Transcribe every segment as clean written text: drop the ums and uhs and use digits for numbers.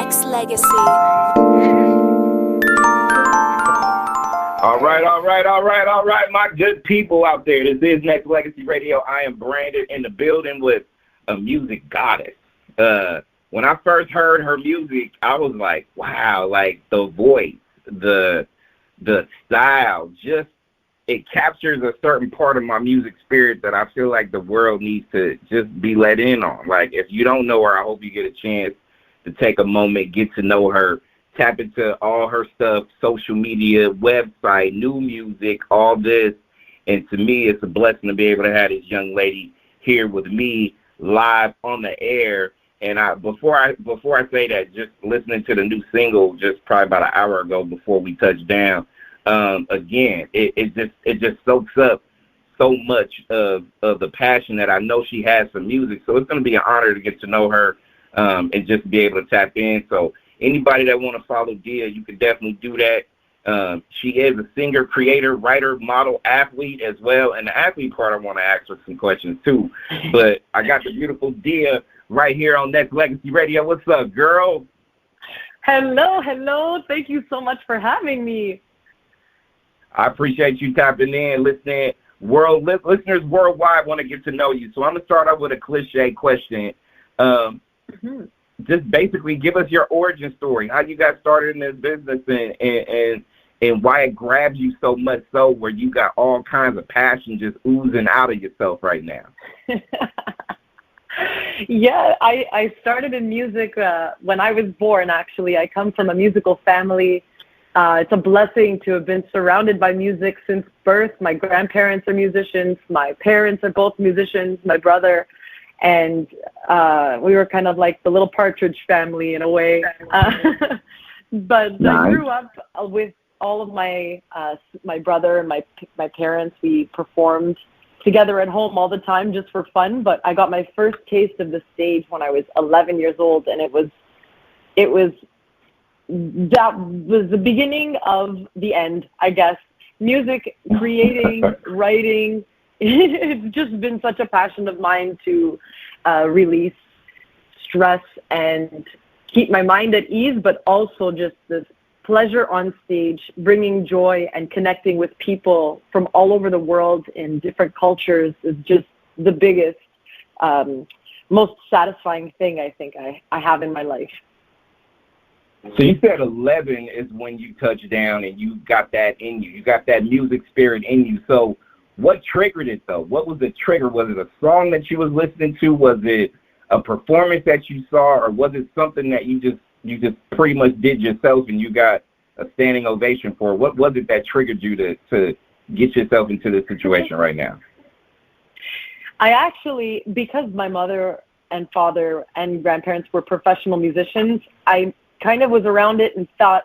Nexxlegacy. All right, my good people out there. This is Nexxlegacy Radio. I am Brandon in the building with a music goddess. When I first heard her music, I was like, wow, like the voice, the style, just it captures a certain part of my music spirit that I feel like the world needs to just be let in on. Like, if you don't know her, I hope you get a chance to take a moment, get to know her, tap into all her stuff, social media, website, new music, all this. And to me, it's a blessing to be able to have this young lady here with me live on the air. And before I say that, just listening to the new single just probably about an hour ago before we touched down, again, it just soaks up so much of the passion that I know she has for music. So it's going to be an honor to get to know her and just be able to tap in. So anybody that want to follow Dia, you can definitely do that. She is a singer, creator, writer, model, athlete as well. And the athlete part, I want to ask her some questions too. But I got the beautiful Dia right here on Nexxlegacy Radio. What's up, girl? Hello. Thank you so much for having me. I appreciate you tapping in, listening. Listeners worldwide want to get to know you. So I'm going to start off with a cliche question. Just basically give us your origin story, how you got started in this business and why it grabs you so much so where you got all kinds of passion just oozing out of yourself right now. Yeah, I started in music when I was born, actually. I come from a musical family. It's a blessing to have been surrounded by music since birth. My grandparents are musicians. My parents are both musicians, my brother. And we were kind of like the little Partridge family in a way. But nice. I grew up with all of my brother and my parents. We performed together at home all the time just for fun. But I got my first taste of the stage when I was 11 years old, and that was the beginning of the end, I guess. Music, creating, writing. It's just been such a passion of mine to release stress and keep my mind at ease, but also just this pleasure on stage, bringing joy and connecting with people from all over the world in different cultures is just the biggest, most satisfying thing I think I have in my life. So you said 11 is when you touched down and you got that in you. You got that music spirit in you. So what triggered it, though? What was the trigger? Was it a song that you was listening to? Was it a performance that you saw? Or was it something that you just pretty much did yourself and you got a standing ovation for? What was it that triggered you to get yourself into this situation right now? I actually, because my mother and father and grandparents were professional musicians, I kind of was around it and thought,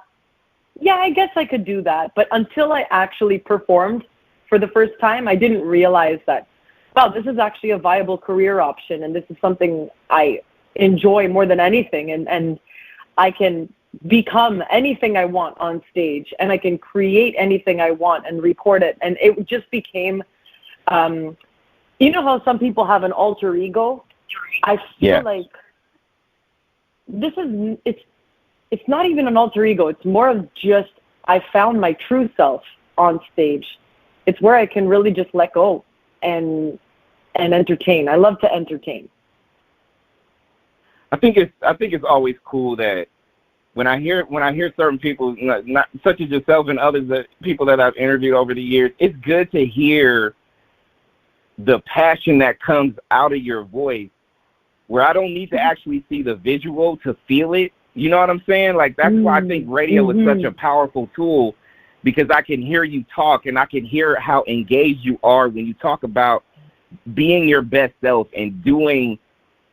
yeah, I guess I could do that. But until I actually performed for the first time, I didn't realize that, wow, this is actually a viable career option, and this is something I enjoy more than anything, and I can become anything I want on stage, and I can create anything I want and record it. And it just became, you know how some people have an alter ego? I feel like it's not even an alter ego. It's more of just I found my true self on stage. It's where I can really just let go and entertain. I love to entertain. I think it's always cool that when I hear certain people, not such as yourself and others, that people that I've interviewed over the years, it's good to hear the passion that comes out of your voice, where I don't need to actually see the visual to feel it. You know what I'm saying? Like, that's why I think radio is such a powerful tool, because I can hear you talk and I can hear how engaged you are when you talk about being your best self and doing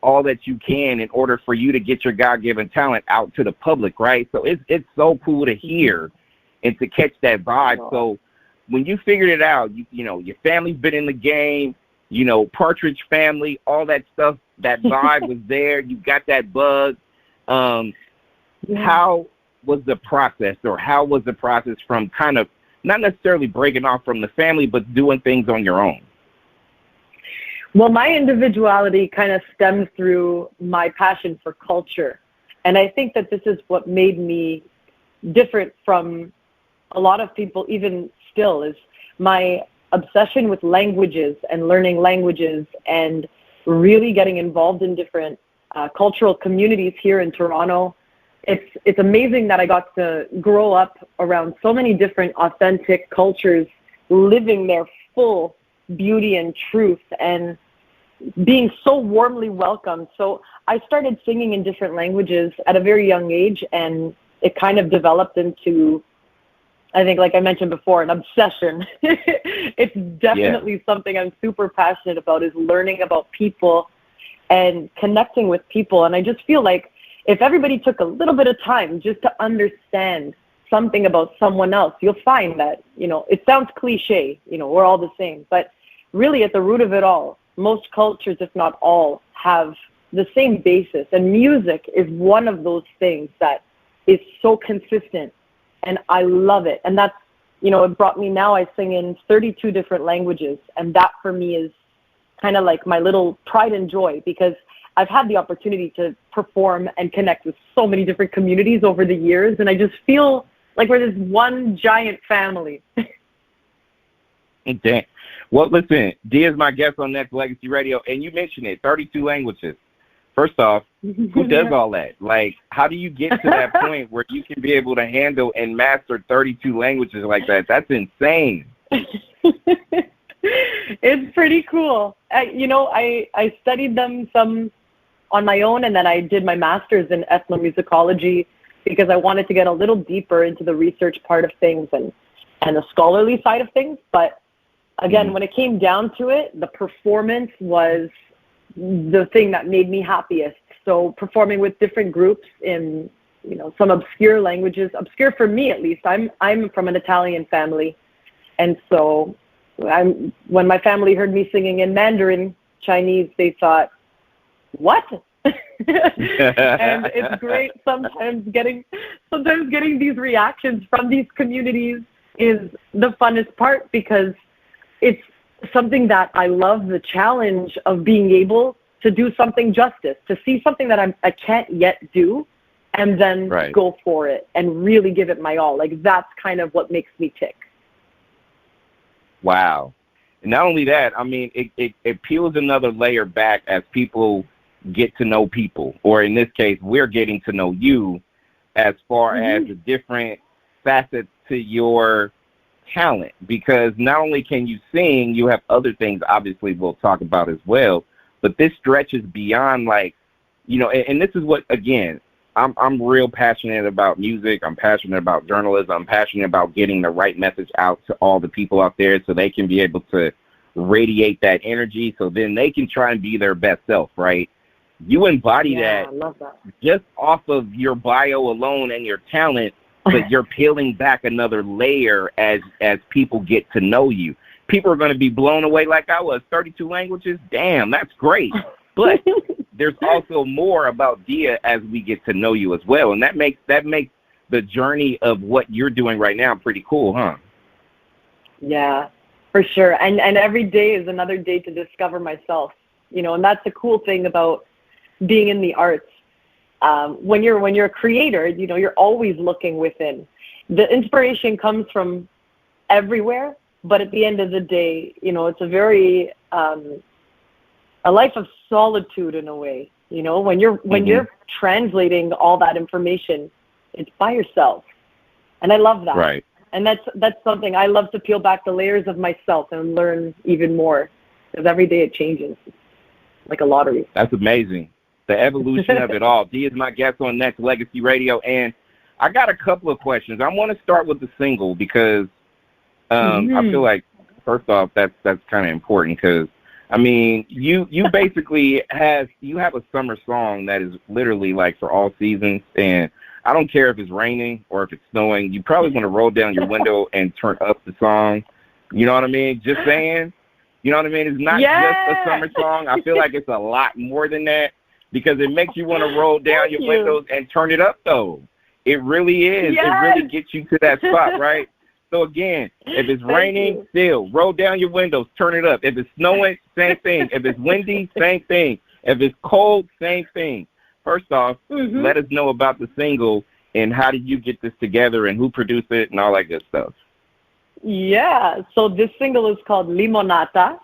all that you can in order for you to get your God-given talent out to the public, right? So it's so cool to hear and to catch that vibe. So when you figured it out, you know, your family's been in the game, you know, Partridge family, all that stuff, that vibe was there. You got that buzz. How was the process, or how was the process from kind of not necessarily breaking off from the family, but doing things on your own? Well, my individuality kind of stems through my passion for culture. And I think that this is what made me different from a lot of people, even still, is my obsession with languages and learning languages and really getting involved in different cultural communities here in Toronto. It's amazing that I got to grow up around so many different authentic cultures, living their full beauty and truth and being so warmly welcomed. So I started singing in different languages at a very young age, and it kind of developed into, I think, like I mentioned before, an obsession. It's definitely something I'm super passionate about, is learning about people and connecting with people. And I just feel like if everybody took a little bit of time just to understand something about someone else, you'll find that, it sounds cliche, we're all the same. But really at the root of it all, most cultures, if not all, have the same basis. And music is one of those things that is so consistent. And I love it. And that's, it brought me, now I sing in 32 different languages. And that for me is kind of like my little pride and joy, because I've had the opportunity to perform and connect with so many different communities over the years. And I just feel like we're this one giant family. Damn. Well, listen, Dia is my guest on Nexxlegacy Radio, and you mentioned it, 32 languages. First off, who does all that? Like, how do you get to that point where you can be able to handle and master 32 languages like that? That's insane. It's pretty cool. I studied them some on my own, and then I did my master's in ethnomusicology because I wanted to get a little deeper into the research part of things and the scholarly side of things. But again, when it came down to it, the performance was the thing that made me happiest. So performing with different groups in, some obscure languages, obscure for me at least. I'm from an Italian family, and so when my family heard me singing in Mandarin Chinese, they thought, "What?" And it's great sometimes getting these reactions from these communities is the funnest part, because it's something that I love, the challenge of being able to do something justice, to see something that I can't yet do, and then go for it and really give it my all. Like, that's kind of what makes me tick. Wow. And not only that, I mean, it peels another layer back as people get to know people, or in this case, we're getting to know you, as far as the different facets to your talent, because not only can you sing, you have other things obviously we'll talk about as well, but this stretches beyond, like, and this is what, again, I'm real passionate about music. I'm passionate about journalism. I'm passionate about getting the right message out to all the people out there so they can be able to radiate that energy, so then they can try and be their best self, right? You embody that, I love that just off of your bio alone and your talent, but you're peeling back another layer as people get to know you. People are going to be blown away like I was. 32 languages? Damn, that's great. But there's also more about Dia as we get to know you as well, and that makes the journey of what you're doing right now pretty cool, huh? Yeah, for sure. And every day is another day to discover myself, and that's the cool thing about being in the arts. When you're a creator, you're always looking within. The inspiration comes from everywhere, but at the end of the day, it's a very a life of solitude in a way. When you're translating all that information, it's by yourself, and I love that. Right. And that's something I love, to peel back the layers of myself and learn even more, because every day it changes. It's like a lottery. That's amazing. The evolution of it all. Dia is my guest on Nexxlegacy Radio, and I got a couple of questions. I want to start with the single because I feel like, first off, that's kind of important, because I mean, you basically have a summer song that is literally like for all seasons, and I don't care if it's raining or if it's snowing. You probably want to roll down your window and turn up the song. You know what I mean? Just saying. You know what I mean? It's not just a summer song. I feel like it's a lot more than that, because it makes you want to roll down your windows and turn it up, though. It really is. Yes. It really gets you to that spot, right? So, again, if it's raining, still, roll down your windows, turn it up. If it's snowing, same thing. If it's windy, same thing. If it's cold, same thing. first off, let us know about the single and how did you get this together and who produced it and all that good stuff. Yeah, so this single is called Limonata,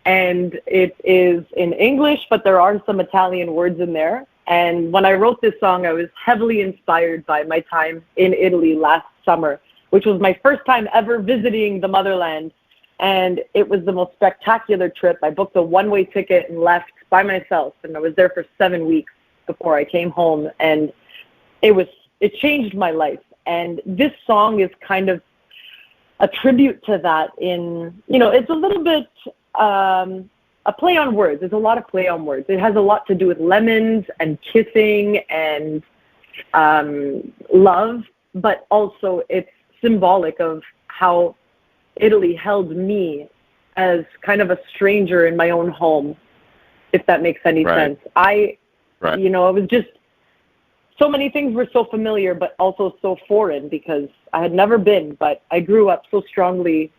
and it is in English, but there are some Italian words in there. And when I wrote this song, I was heavily inspired by my time in Italy last summer, which was my first time ever visiting the motherland. And it was the most spectacular trip. I booked a one-way ticket and left by myself, and I was there for 7 weeks before I came home. And it changed my life. And this song is kind of a tribute to that it's a little bit a play on words. There's a lot of play on words. It has a lot to do with lemons and kissing and love, but also it's symbolic of how Italy held me as kind of a stranger in my own home, if that makes any sense. It was just, so many things were so familiar, but also so foreign because I had never been, but I grew up so strongly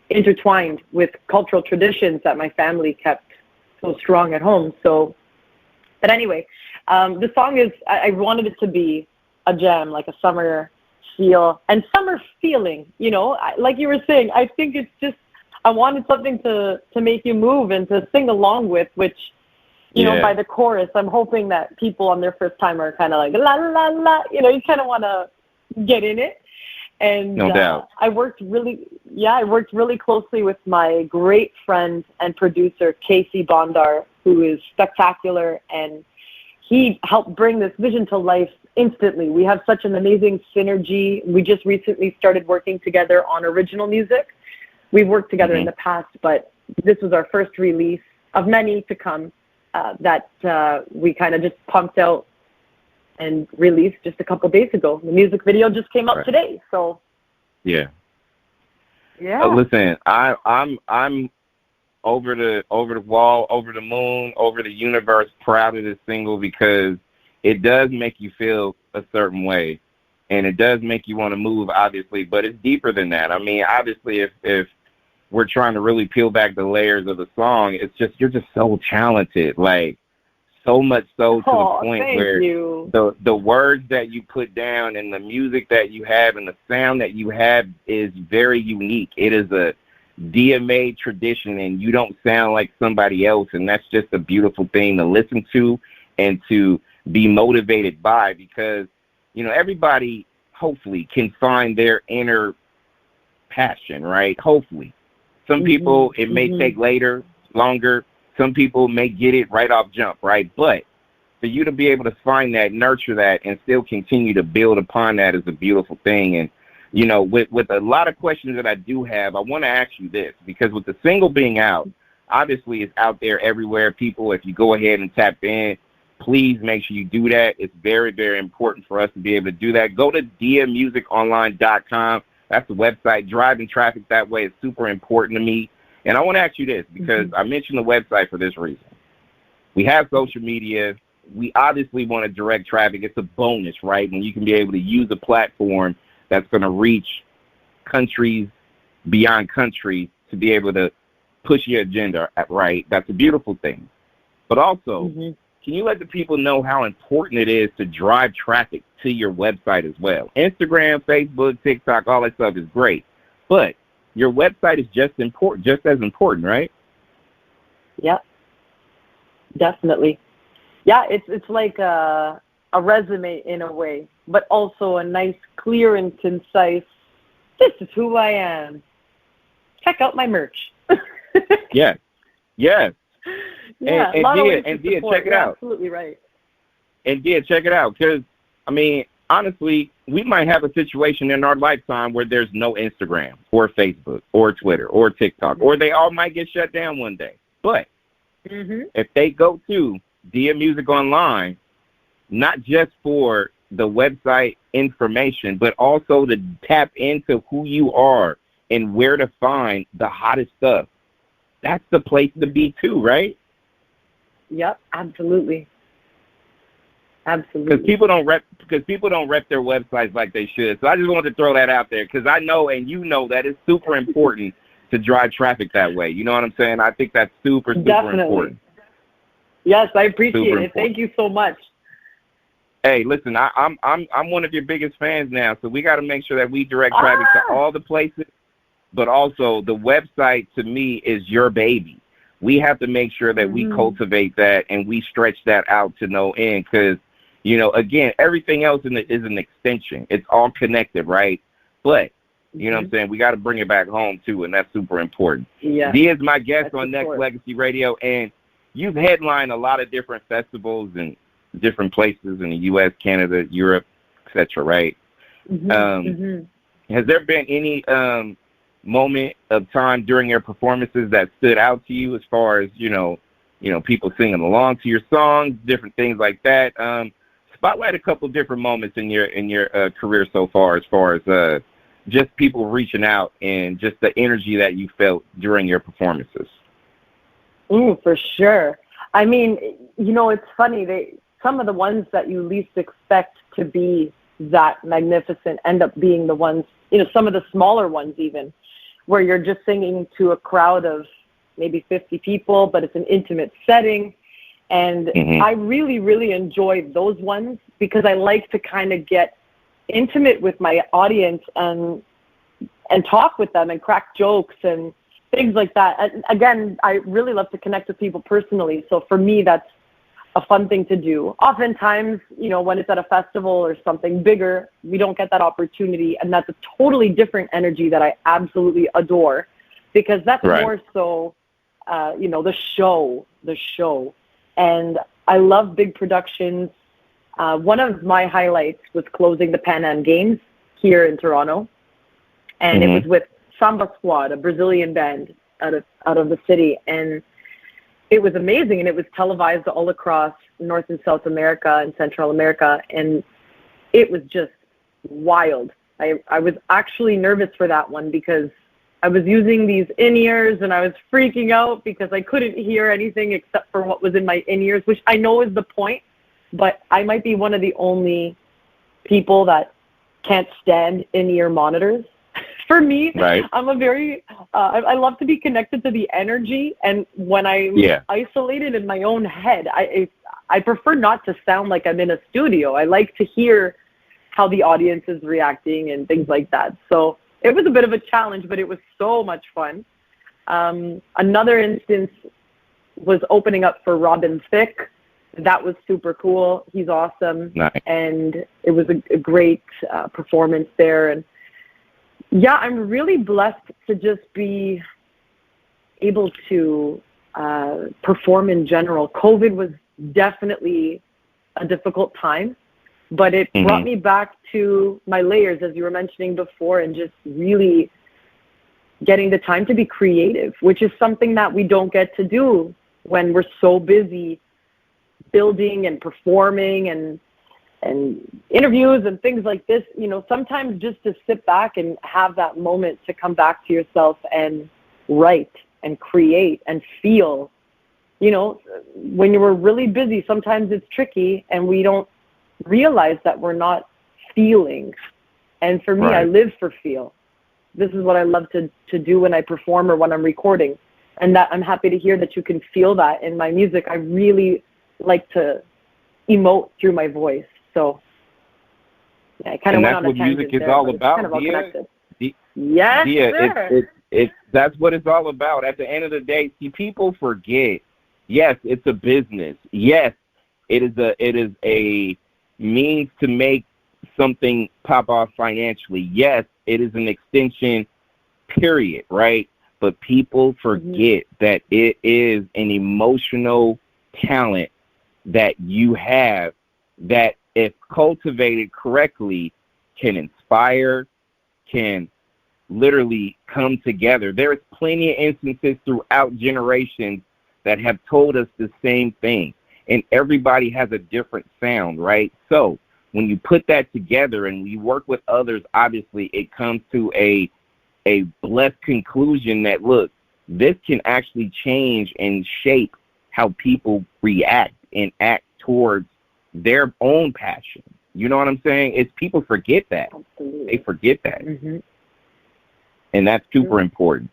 intertwined with cultural traditions that my family kept so strong at home. So, but anyway, the song is, I wanted it to be a jam, like a summer feel and summer feeling, like you were saying. I think it's just, I wanted something to make you move and to sing along with, which, by the chorus, I'm hoping that people on their first time are kind of like, la, la, la, you kind of want to get in it. And no doubt. I worked really closely with my great friend and producer, Casey Bondar, who is spectacular, and he helped bring this vision to life instantly. We have such an amazing synergy. We just recently started working together on original music. We've worked together in the past, but this was our first release of many to come that we kind of just pumped out and released just a couple days ago. The music video just came out today, so yeah. Listen, I'm over the wall, over the moon, over the universe, proud of this single because it does make you feel a certain way, and it does make you want to move, obviously, but it's deeper than that. I mean, obviously, if we're trying to really peel back the layers of the song, it's just, you're just so talented, like so much so to the point where the words that you put down and the music that you have and the sound that you have is very unique. It is a DMA tradition, and you don't sound like somebody else, and that's just a beautiful thing to listen to and to be motivated by, because everybody hopefully can find their inner passion, right? Hopefully. Some people, it may take longer. Some people may get it right off jump, right? But for you to be able to find that, nurture that, and still continue to build upon that is a beautiful thing. And, with a lot of questions that I do have, I want to ask you this, because with the single being out, obviously it's out there everywhere. People, if you go ahead and tap in, please make sure you do that. It's very, very important for us to be able to do that. Go to dmmusiconline.com. That's the website. Driving traffic that way is super important to me. And I want to ask you this, because I mentioned the website for this reason. We have social media. We obviously want to direct traffic. It's a bonus, right? When you can be able to use a platform that's going to reach countries beyond countries to be able to push your agenda, right? That's a beautiful thing. But also, can you let the people know how important it is to drive traffic to your website as well? Instagram, Facebook, TikTok, all that stuff is great. But your website is just as important, right? Yeah, definitely. Yeah, it's like a resume in a way, but also a nice, clear and concise, this is who I am. Check out my merch. Yes. Yeah, and Dia, check it out. Absolutely right. And Dia, check it out, because, I mean, honestly, we might have a situation in our lifetime where there's no Instagram or Facebook or Twitter or TikTok, or they all might get shut down one day. But if they go to Dia Music Online, not just for the website information, but also to tap into who you are and where to find the hottest stuff, that's the place to be too, right? Yep, absolutely. Because people don't rep their websites like they should. So I just wanted to throw that out there, because I know, and you know, that it's super important to drive traffic that way. You know what I'm saying? I think that's super important. Yes, I appreciate it. Thank you so much. Hey, listen, I'm one of your biggest fans now, so we got to make sure that we direct traffic to all the places, but also the website to me is your baby. We have to make sure that we cultivate that and we stretch that out to no end because, you know, again, everything else is an extension. It's all connected, right? But, you know what I'm saying, we got to bring it back home, too, and that's super important. Yeah. Dia is my guest on Nexxlegacy Radio, and you've headlined a lot of different festivals and different places in the U.S., Canada, Europe, etc., right? Has there been any moment of time during your performances that stood out to you as far as, you know, people singing along to your songs, different things like that? Spotlight a couple different moments in your career so far as just people reaching out and just the energy that you felt during your performances. For sure. I mean, you know, it's funny. Some of the ones that you least expect to be that magnificent end up being the ones, you know, some of the smaller ones even, where you're just singing to a crowd of maybe 50 people, but it's an intimate setting. And I really, really enjoy those ones because I like to kind of get intimate with my audience and talk with them and crack jokes and things like that. And again, I really love to connect with people personally. So for me, that's a fun thing to do. Oftentimes, you know, when it's at a festival or something bigger, we don't get that opportunity. And that's a totally different energy that I absolutely adore because that's more so, you know, the show. And I love big productions. One of my highlights was closing the PanAm Games here in Toronto. And it was with Samba Squad, a Brazilian band out of the city. And it was amazing, and it was televised all across North and South America and Central America, and it was just wild. I was actually nervous for that one because I was using these in-ears, and I was freaking out because I couldn't hear anything except for what was in my in-ears, which I know is the point, but I might be one of the only people that can't stand in-ear monitors. For me, I'm a very, I love to be connected to the energy. And when I'm isolated in my own head, I prefer not to sound like I'm in a studio. I like to hear how the audience is reacting and things like that. So it was a bit of a challenge, but it was so much fun. Another instance was opening up for Robin Thicke. That was super cool. He's awesome. And it was a great performance there. And yeah, I'm really blessed to just be able to perform in general. COVID was definitely a difficult time, but it brought me back to my layers, as you were mentioning before, and just really getting the time to be creative, which is something that we don't get to do when we're so busy building and performing and interviews and things like this. You know, sometimes just to sit back and have that moment to come back to yourself and write and create and feel. You know, when you were really busy, sometimes it's tricky and we don't realize that we're not feeling. And for me, I live for feel. This is what I love to do when I perform or when I'm recording. And that I'm happy to hear that you can feel that in my music. I really like to emote through my voice. So yeah, I kind of went on a tangent there. That's what music is all about. Kind of all connected. Yes, sir. That's what it's all about. At the end of the day, see, people forget. Yes, it's a business. Yes, it is a means to make something pop off financially. Yes, it is an extension, period, right? But people forget that it is an emotional talent that you have that, if cultivated correctly, can inspire, can literally come together. There's plenty of instances throughout generations that have told us the same thing, and everybody has a different sound, right? So when you put that together and you work with others, obviously it comes to a blessed conclusion that, look, this can actually change and shape how people react and act towards their own passion. You know what I'm saying? It's people forget that. Absolutely. They forget that. And that's super important.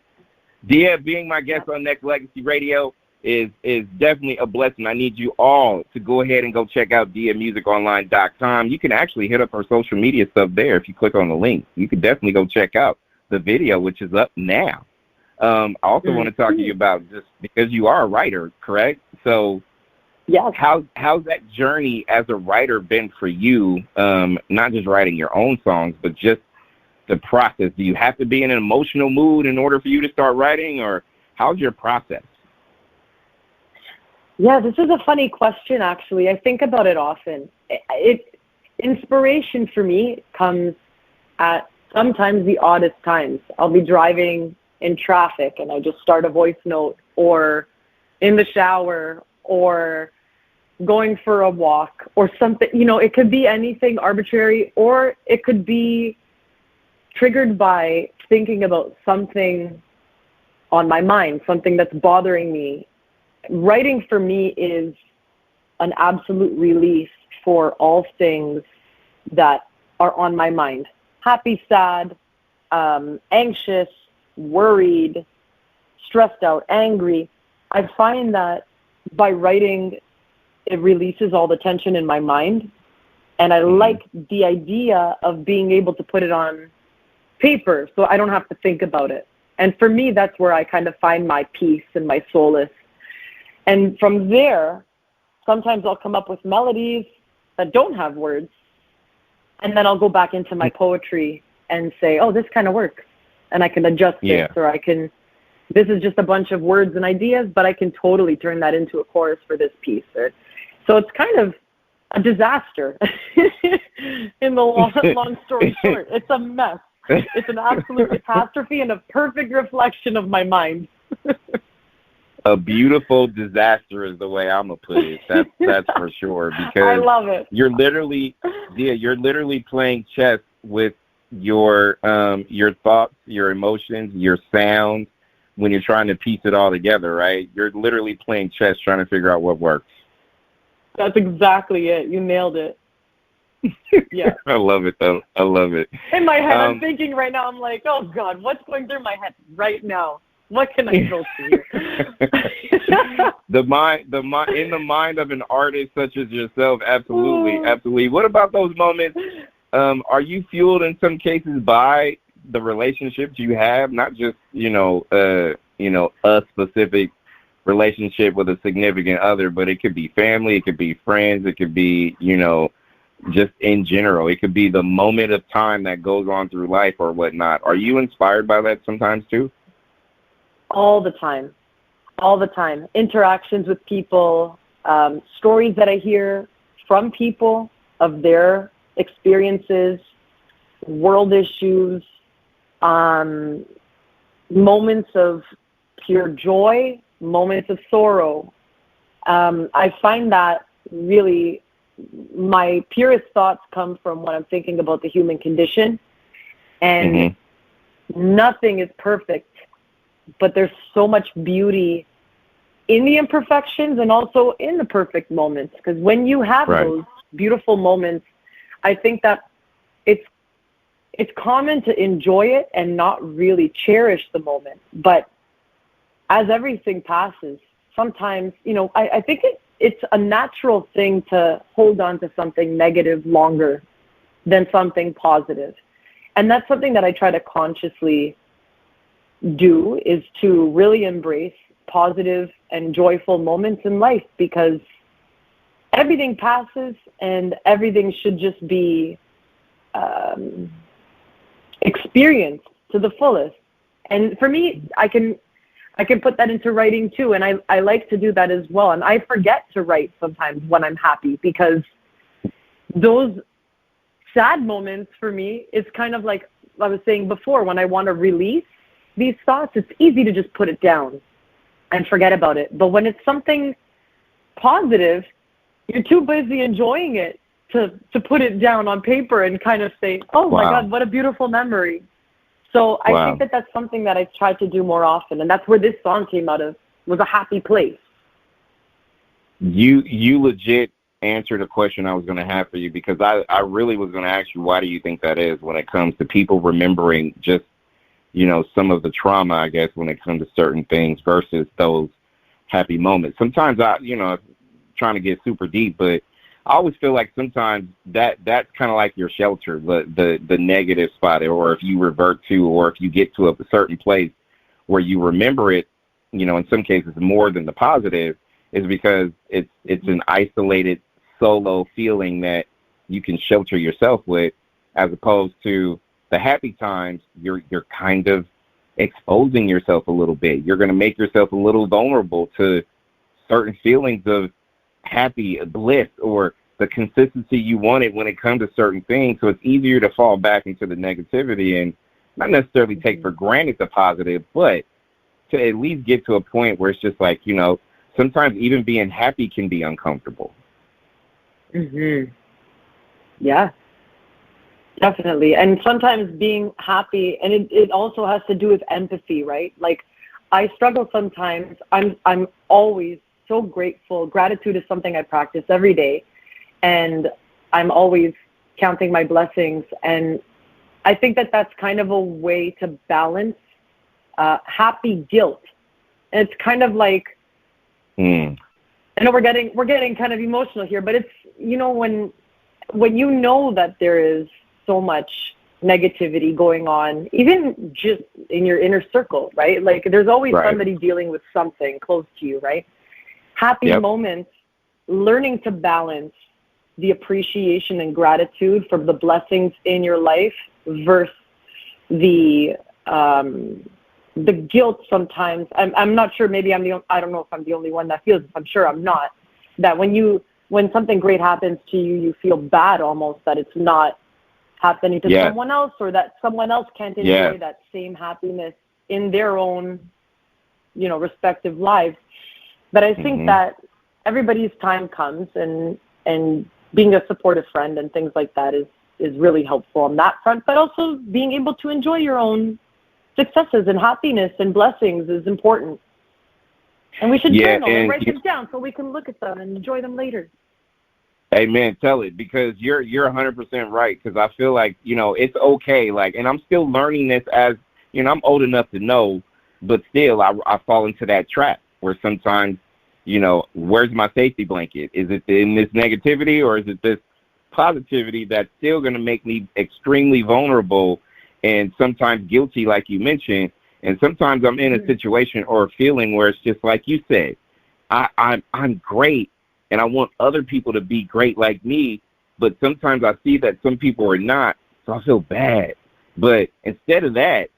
Dia, being my guest on Nexxlegacy Radio, is definitely a blessing. I need you all to go ahead and go check out diamusiconline.com. You can actually hit up our social media stuff there if you click on the link. You can definitely go check out the video, which is up now. I also want to talk to you about, just because you are a writer, correct? So yes. How's that journey as a writer been for you, not just writing your own songs, but just the process? Do you have to be in an emotional mood in order for you to start writing, or how's your process? Yeah, this is a funny question, actually. I think about it often. Inspiration for me comes at sometimes the oddest times. I'll be driving in traffic and I just start a voice note, or in the shower, or going for a walk, or something. You know, it could be anything arbitrary, or it could be triggered by thinking about something on my mind, something that's bothering me. Writing for me is an absolute release for all things that are on my mind. Happy, sad, anxious, worried, stressed out, angry. I find that by writing, it releases all the tension in my mind. And I like the idea of being able to put it on paper so I don't have to think about it. And for me, that's where I kind of find my peace and my solace. And from there, sometimes I'll come up with melodies that don't have words. And then I'll go back into my poetry and say, oh, this kind of works. And I can adjust this, or this is just a bunch of words and ideas, but I can totally turn that into a chorus for this piece. So it's kind of a disaster in the long story short. It's a mess. It's an absolute catastrophe and a perfect reflection of my mind. A beautiful disaster is the way I'm gonna put it. That's for sure. Because I love it. You're literally playing chess with your thoughts, your emotions, your sounds when you're trying to piece it all together, right? You're literally playing chess, trying to figure out what works. That's exactly it. You nailed it. Yeah. I love it, though. I love it. In my head, I'm thinking right now, I'm like, oh, God, what's going through my head right now? What can I go through here? In the mind of an artist such as yourself, absolutely. What about those moments? Are you fueled in some cases by the relationships you have, not just, a specific relationship with a significant other, but it could be family, it could be friends, it could be, just in general. It could be the moment of time that goes on through life or whatnot. Are you inspired by that sometimes too? All the time. Interactions with people, stories that I hear from people of their experiences, world issues, moments of pure joy, moments of sorrow. I find that really my purest thoughts come from when I'm thinking about the human condition. And nothing is perfect, but there's so much beauty in the imperfections and also in the perfect moments. Because when you have those beautiful moments, I think that it's common to enjoy it and not really cherish the moment. But as everything passes, sometimes, I think it's a natural thing to hold on to something negative longer than something positive. And that's something that I try to consciously do, is to really embrace positive and joyful moments in life, because everything passes and everything should just be experienced to the fullest. And for me, I can put that into writing too, and I like to do that as well. And I forget to write sometimes when I'm happy, because those sad moments for me, it's kind of like I was saying before, when I want to release these thoughts, it's easy to just put it down and forget about it. But when it's something positive, you're too busy enjoying it to put it down on paper and kind of say, oh my God, what a beautiful memory. So I think that that's something that I've tried to do more often, and that's where this song came out of, was a happy place. You legit answered a question I was going to have for you, because I really was going to ask you, why do you think that is when it comes to people remembering just, some of the trauma, I guess, when it comes to certain things versus those happy moments. Sometimes trying to get super deep, but I always feel like sometimes that's kind of like your shelter, the negative spot, or if you revert to, or if you get to a certain place where you remember it, in some cases more than the positive, is because it's an isolated solo feeling that you can shelter yourself with, as opposed to the happy times. You're kind of exposing yourself a little bit. You're going to make yourself a little vulnerable to certain feelings of happy bliss or the consistency you wanted when it comes to certain things. So it's easier to fall back into the negativity and not necessarily take for granted the positive, but to at least get to a point where it's just like, sometimes even being happy can be uncomfortable. Yeah, definitely. And sometimes being happy, and it also has to do with empathy, right? Like, I struggle sometimes. I'm always so grateful. Gratitude is something I practice every day, and I'm always counting my blessings. And I think that that's kind of a way to balance happy guilt. And it's kind of like, I know we're getting kind of emotional here, but it's, when you know that there is so much negativity going on, even just in your inner circle, right? Like, there's always somebody dealing with something close to you, right? Happy moments, learning to balance the appreciation and gratitude for the blessings in your life versus the guilt sometimes. I'm not sure, maybe I don't know if I'm the only one that feels this. I'm sure I'm not. That when something great happens to you, you feel bad almost that it's not happening to someone else, or that someone else can't enjoy that same happiness in their own, respective lives. But I think that everybody's time comes, and being a supportive friend and things like that is really helpful on that front. But also being able to enjoy your own successes and happiness and blessings is important. And we should journal and write them down so we can look at them and enjoy them later. Amen. Tell it, because you're 100% right. Because I feel like, it's okay. Like, and I'm still learning this as, I'm old enough to know, but still I fall into that trap where sometimes, where's my safety blanket? Is it in this negativity, or is it this positivity that's still going to make me extremely vulnerable and sometimes guilty, like you mentioned? And sometimes I'm in a situation or a feeling where it's just like you said, I'm great, and I want other people to be great like me, but sometimes I see that some people are not, so I feel bad. But instead of that,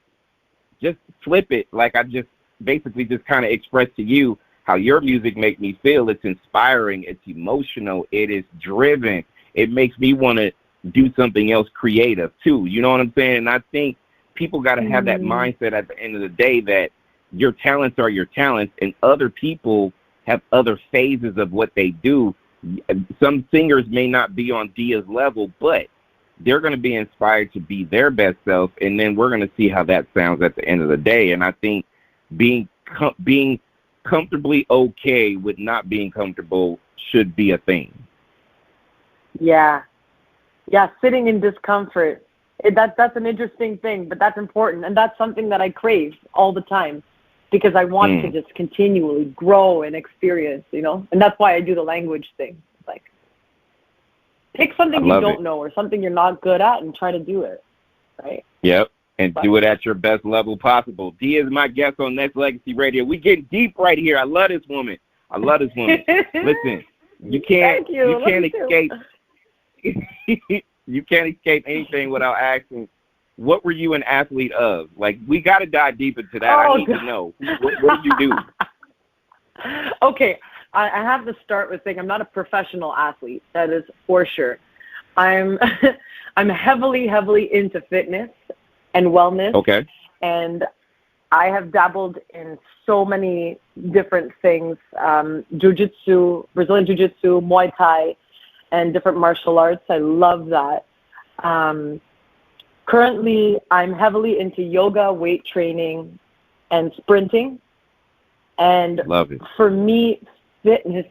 just flip it, like I just basically just kind of expressed to you how your music makes me feel. It's inspiring, it's emotional, it is driven. It makes me want to do something else creative too. You know what I'm saying? And I think people got to have that mindset at the end of the day that your talents are your talents, and other people have other phases of what they do. Some singers may not be on Dia's level, but they're going to be inspired to be their best self, and then we're going to see how that sounds at the end of the day. And I think being comfortably okay with not being comfortable should be a thing. Yeah, sitting in discomfort. That's an interesting thing, but that's important, and that's something that I crave all the time because I want to just continually grow and experience, and that's why I do the language thing. It's like, pick something you don't know or something you're not good at and try to do it, right? Yep, and do it at your best level possible. Dia is my guest on Nexxlegacy Radio. We getting deep right here. I love this woman. Listen, you can't escape. You can't escape anything without asking, what were you an athlete of? Like, we got to dive deep into that. I need to know. What do you do? Okay, I have to start with saying I'm not a professional athlete. That is for sure. I'm heavily into fitness and wellness. Okay. And I have dabbled in so many different things, jiu-jitsu, Brazilian jiu-jitsu, Muay Thai, and different martial arts. I love that. Currently, I'm heavily into yoga, weight training, and sprinting. And love it. For me, fitness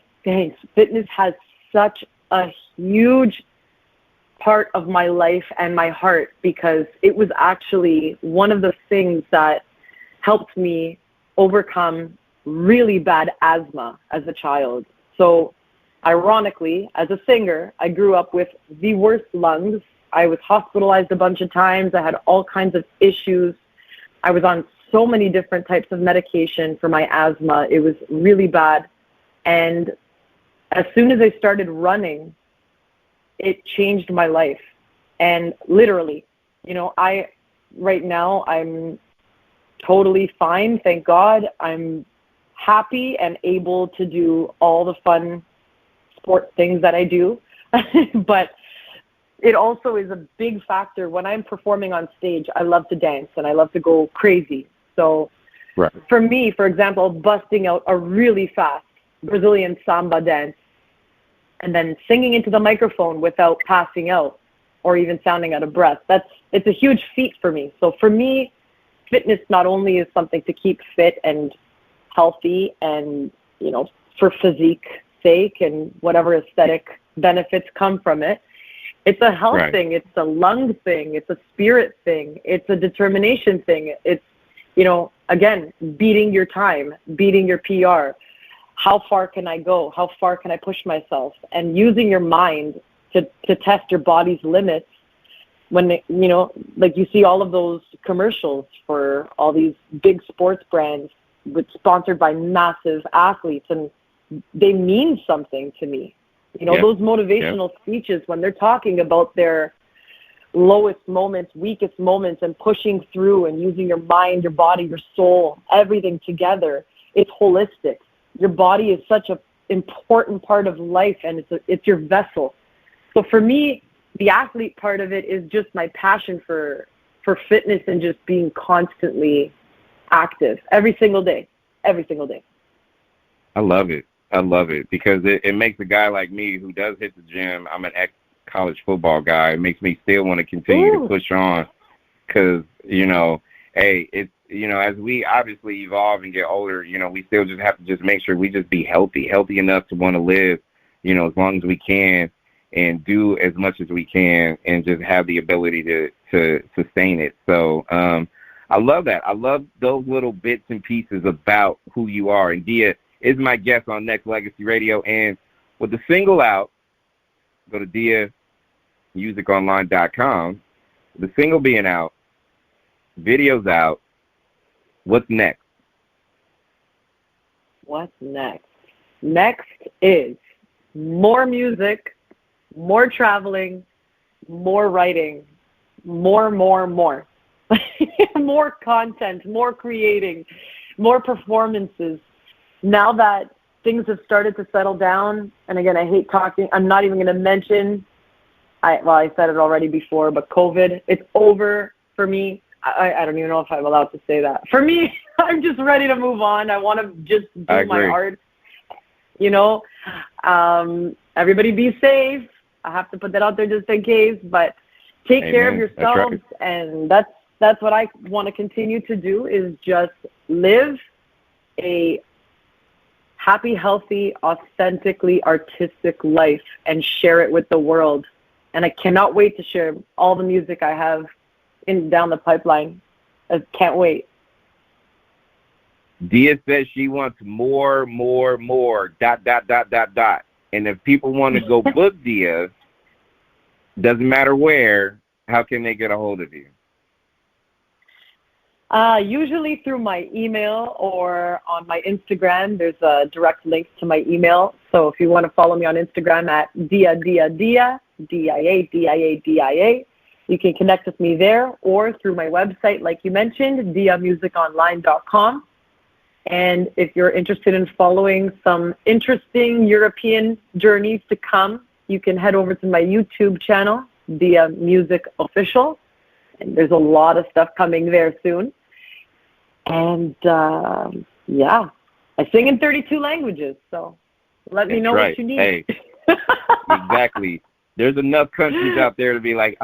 has such a huge part of my life and my heart, because it was actually one of the things that helped me overcome really bad asthma as a child. So ironically, as a singer, I grew up with the worst lungs. I was hospitalized a bunch of times. I had all kinds of issues. I was on so many different types of medication for my asthma. It was really bad. And as soon as I started running, it changed my life. And literally, right now I'm totally fine. Thank God. I'm happy and able to do all the fun sport things that I do. But it also is a big factor. When I'm performing on stage, I love to dance and I love to go crazy. So for me, for example, busting out a really fast Brazilian samba dance and then singing into the microphone without passing out or even sounding out of breath, it's a huge feat for me. So for me, fitness not only is something to keep fit and healthy and, for physique sake and whatever aesthetic benefits come from it, it's a health thing, it's a lung thing, it's a spirit thing, it's a determination thing. It's, again, beating your time, beating your PR. How far can I go? How far can I push myself? And using your mind to test your body's limits when, like you see all of those commercials for all these big sports brands sponsored by massive athletes, and they mean something to me. Those motivational speeches when they're talking about their lowest moments, weakest moments, and pushing through and using your mind, your body, your soul, everything together. It's holistic. Your body is such an important part of life, and it's your vessel. So for me, the athlete part of it is just my passion for fitness and just being constantly active every single day. I love it because it makes a guy like me who does hit the gym. I'm an ex-college football guy. It makes me still want to continue to push on because, hey, it's, as we obviously evolve and get older, we still just have to just make sure we just be healthy enough to want to live, as long as we can and do as much as we can and just have the ability to sustain it. So I love that. I love those little bits and pieces about who you are. And Dia is my guest on Nexxlegacy Radio. And with the single out, go to diamusiconline.com. The single being out, video's out. What's next? What's next? Next is more music, more traveling, more writing, more. More content, more creating, more performances. Now that things have started to settle down, and again, I hate talking, I'm not even going to mention, I said it already before, but COVID, it's over for me. I don't even know if I'm allowed to say that. For me, I'm just ready to move on. I want to just do my art. Everybody be safe. I have to put that out there just in case, but take care of yourselves, and that's what I want to continue to do is just live a happy, healthy, authentically artistic life and share it with the world. And I cannot wait to share all the music I have down the pipeline. I can't wait. Dia says she wants more. ... And if people want to go book Dia, doesn't matter where, how can they get a hold of you? Usually through my email or on my Instagram. There's a direct link to my email. So if you want to follow me on Instagram at Dia, DIA, you can connect with me there or through my website, like you mentioned, diamusiconline.com. And if you're interested in following some interesting European journeys to come, you can head over to my YouTube channel, Dia Music Official. And there's a lot of stuff coming there soon. And, I sing in 32 languages, so let me know what you need. Hey, exactly. There's enough countries out there to be like,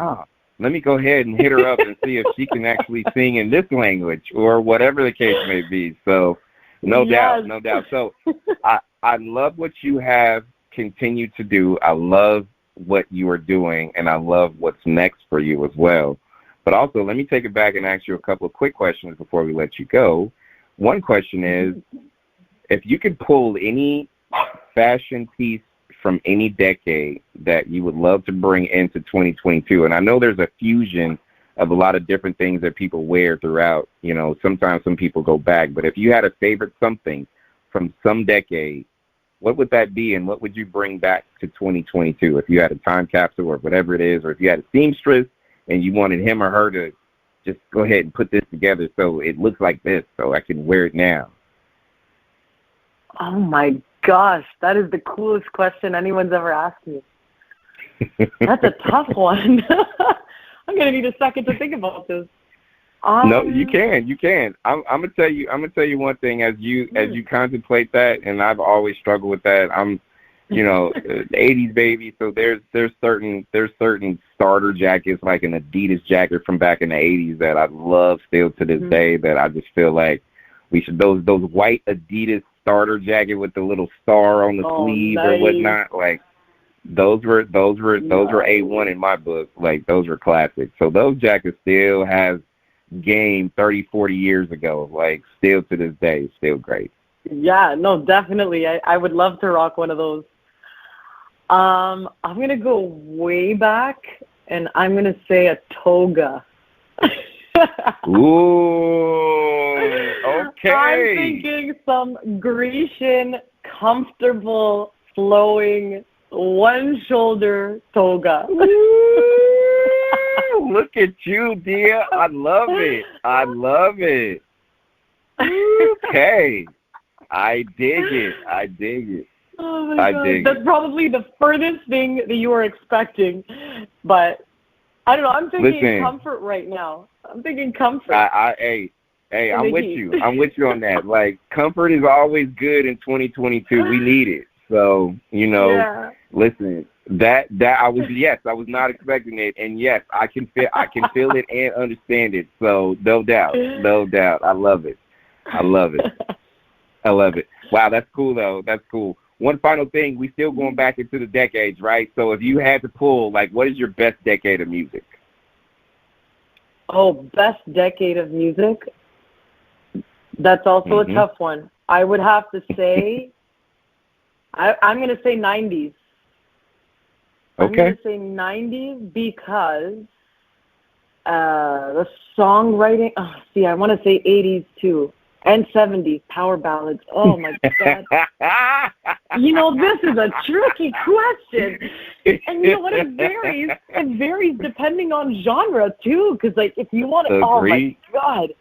let me go ahead and hit her up and see if she can actually sing in this language or whatever the case may be. So no doubt. So I love what you have continued to do. I love what you are doing, and I love what's next for you as well. But also, let me take it back and ask you a couple of quick questions before we let you go. One question is, if you could pull any fashion piece from any decade that you would love to bring into 2022, and I know there's a fusion of a lot of different things that people wear throughout, sometimes some people go back, but if you had a favorite something from some decade, what would that be, and what would you bring back to 2022 if you had a time capsule or whatever it is, or if you had a seamstress and you wanted him or her to just go ahead and put this together so it looks like this so I can wear it now? Oh, my gosh. That is the coolest question anyone's ever asked me. That's a tough one. I'm going to need a second to think about this. No, you can. I'm gonna tell you one thing as you contemplate that, and I've always struggled with that. I'm, the 80s baby, so there's certain starter jackets, like an Adidas jacket from back in the 80s that I love still to this day, that I just feel like we should, those white Adidas starter jacket with the little star on the sleeve or whatnot, like those were A1 in my book. Like, those were classics. So those jackets still have game 30, 40 years ago, like still to this day, still great. Yeah, no, definitely. I would love to rock one of those. I'm going to go way back, and I'm going to say a toga. Ooh, okay. I'm thinking some Grecian, comfortable, flowing, one-shoulder toga. Look at you, dear. I love it. Okay. I dig it. Oh, my God. That's probably the furthest thing that you were expecting. But, I don't know. I'm thinking comfort right now. I'm thinking comfort. Hey, I'm with you. I'm with you on that. Like, comfort is always good in 2022. We need it. So, listen. That I was not expecting it, and yes, I can feel it and understand it. So no doubt, I love it. Wow, that's cool though. That's cool. One final thing, we still going back into the decades, right? So if you had to pull, like, what is your best decade of music? Oh, best decade of music. That's also a tough one. I would have to say, I'm going to say 90s. Okay. I'm going to say 90s because the songwriting, I want to say 80s too, and 70s, power ballads. Oh, my God. This is a tricky question. And you know what? It varies depending on genre too, because, like, if you want to, oh, my God,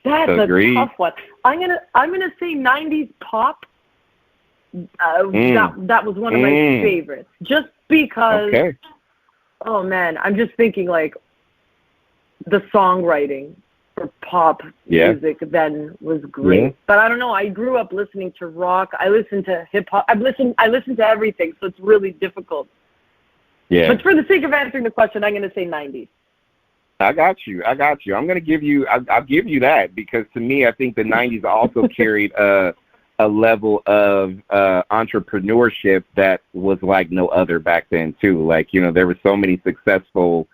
that's a tough one. I'm gonna say 90s pop. That was one of my favorites, just because, oh man, I'm just thinking, like, the songwriting for pop music then was great. But I don't know, I grew up listening to rock, I listened to hip hop, I listened to everything, so it's really difficult. But for the sake of answering the question, I'm going to say 90s. I got you. I'm going to give you, I'll give you that, because to me, I think the 90s also carried a level of entrepreneurship that was like no other back then too. Like, there were so many successful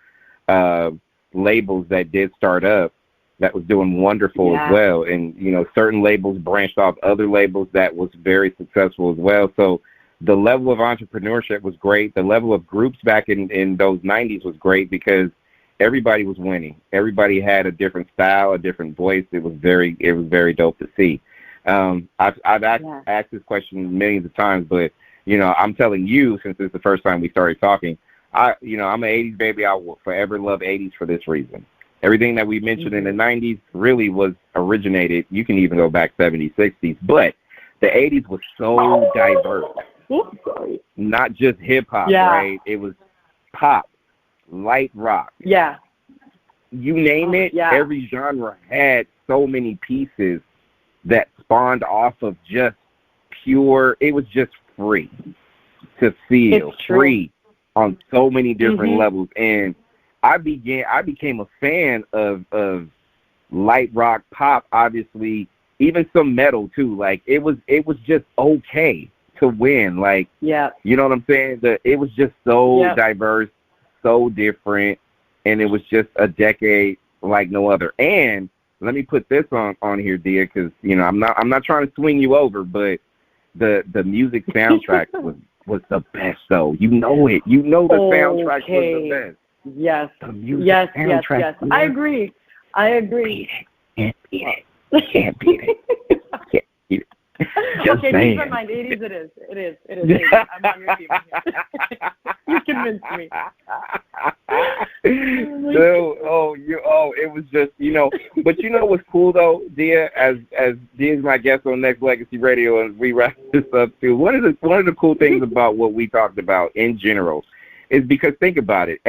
labels that did start up that was doing wonderful as well. And, certain labels branched off other labels that was very successful as well. So the level of entrepreneurship was great. The level of groups back in those 90s was great because everybody was winning. Everybody had a different style, a different voice. It was very dope to see. I've asked this question millions of times, but, I'm telling you, since it's the first time we started talking, I'm an 80s baby. I will forever love 80s for this reason. Everything that we mentioned in the 90s really was originated. You can even go back 70s, 60s, but the 80s was so diverse. Not just hip-hop, right? It was pop, light rock. Yeah. You name it, every genre had so many pieces that spawned off of just pure, it was just free to feel, free on so many different levels. And I became a fan of light rock, pop, obviously, even some metal too. Like, it was just okay to win. Like, you know what I'm saying? It was just so diverse, so different, and it was just a decade like no other. And let me put this on here, Dia, because I'm not trying to swing you over, but the music soundtrack was the best, though. You know it. You know the soundtrack was the best. Yes. The music yes. soundtrack. I agree. Can't beat it. Can't beat it. Just okay, saying. keep in mind, 80s it is. It is 80s. I'm on your team here. You convinced me. It was just, but what's cool, though, Dia, as Dia's my guest on Nexxlegacy Radio, and we wrap this up, too, one of the cool things about what we talked about in general is because, think about it,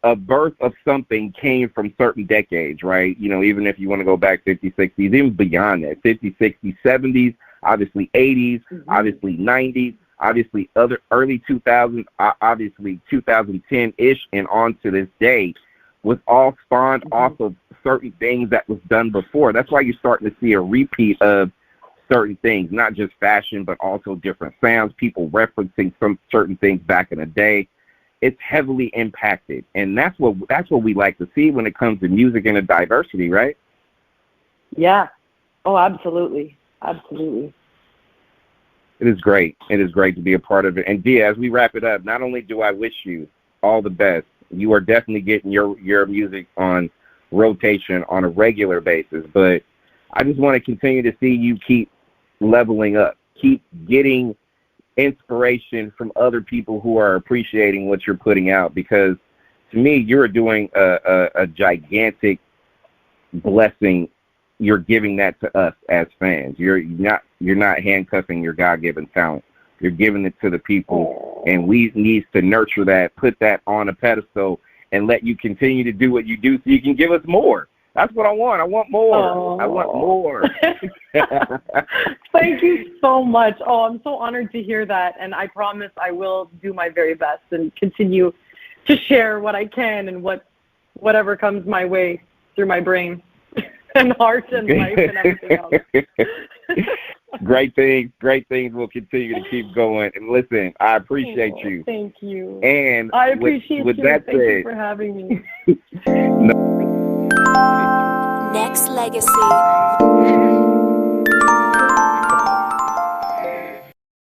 a birth of something came from certain decades, right? Even if you want to go back 50s, 60s, even beyond that, 50s, 60s, 70s, obviously 80s, obviously 90s, obviously other early 2000s, obviously 2010-ish, and on to this day, was all spawned off of certain things that was done before. That's why you're starting to see a repeat of certain things, not just fashion, but also different sounds, people referencing some certain things back in the day. It's heavily impacted, and that's what we like to see when it comes to music and the diversity, right? Yeah. Oh, absolutely. Absolutely. It is great. It is great to be a part of it. And Dia, as we wrap it up, not only do I wish you all the best, you are definitely getting your music on rotation on a regular basis, but I just want to continue to see you keep leveling up, keep getting inspiration from other people who are appreciating what you're putting out, because to me you're doing a gigantic blessing. You're giving that to us as fans. You're not handcuffing your God-given talent. You're giving it to the people, and we need to nurture that, put that on a pedestal, and let you continue to do what you do so you can give us more. That's what I want. I want more. I want more. Thank you so much. Oh, I'm so honored to hear that, and I promise I will do my very best and continue to share what I can and whatever comes my way through my brain and heart and life and everything else. Great things will continue to keep going. And listen, I appreciate you. Thank you. And I appreciate with you. That Thank said, you for having me. Nexxlegacy.